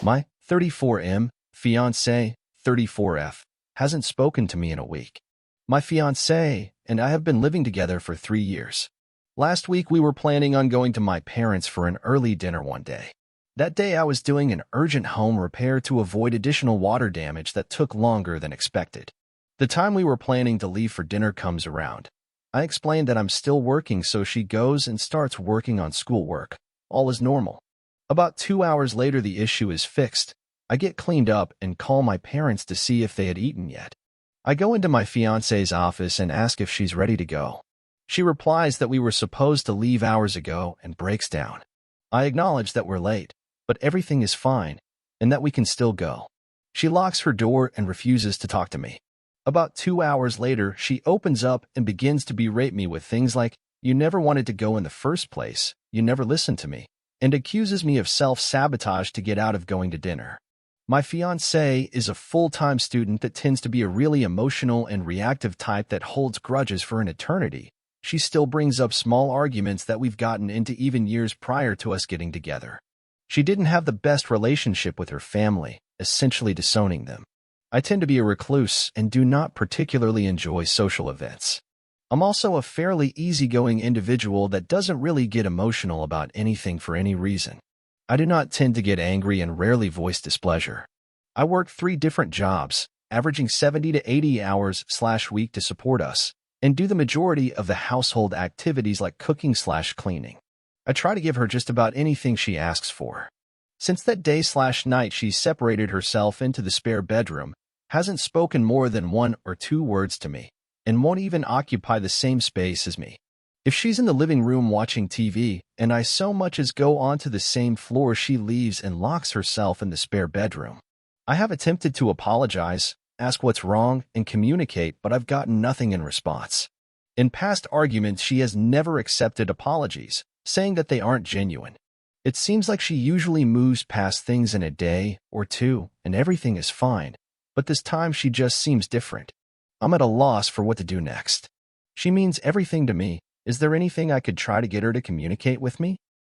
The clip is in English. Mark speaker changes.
Speaker 1: My 34M, fiancé, 34F, hasn't spoken to me in a week. My fiancé and I have been living together for 3 years. Last week we were planning on going to my parents for an early dinner one day. That day I was doing an urgent home repair to avoid additional water damage that took longer than expected. The time we were planning to leave for dinner comes around. I explained that I'm still working, so she goes and starts working on schoolwork. All is normal. About 2 hours later the issue is fixed. I get cleaned up and call my parents to see if they had eaten yet. I go into my fiancé's office and ask if she's ready to go. She replies that we were supposed to leave hours ago and breaks down. I acknowledge that we're late, but everything is fine and that we can still go. She locks her door and refuses to talk to me. About 2 hours later, she opens up and begins to berate me with things like, "You never wanted to go in the first place, you never listened to me," and accuses me of self-sabotage to get out of going to dinner. My fiancé is a full-time student that tends to be a really emotional and reactive type that holds grudges for an eternity. She still brings up small arguments that we've gotten into even years prior to us getting together. She didn't have the best relationship with her family, essentially disowning them. I tend to be a recluse and do not particularly enjoy social events. I'm also a fairly easygoing individual that doesn't really get emotional about anything for any reason. I do not tend to get angry and rarely voice displeasure. I work 3 different jobs, averaging 70 to 80 hours/week to support us, and do the majority of the household activities like cooking/cleaning. I try to give her just about anything she asks for. Since that day/night she separated herself into the spare bedroom, hasn't spoken more than 1 or 2 words to me, and won't even occupy the same space as me. If she's in the living room watching TV, and I so much as go onto the same floor, she leaves and locks herself in the spare bedroom. I have attempted to apologize, ask what's wrong, and communicate, but I've gotten nothing in response. In past arguments, she has never accepted apologies, saying that they aren't genuine. It seems like she usually moves past things in a day or 2, and everything is fine, but this time she just seems different. I'm at a loss for what to do next. She means everything to me. Is there anything I could try to get her to communicate with me?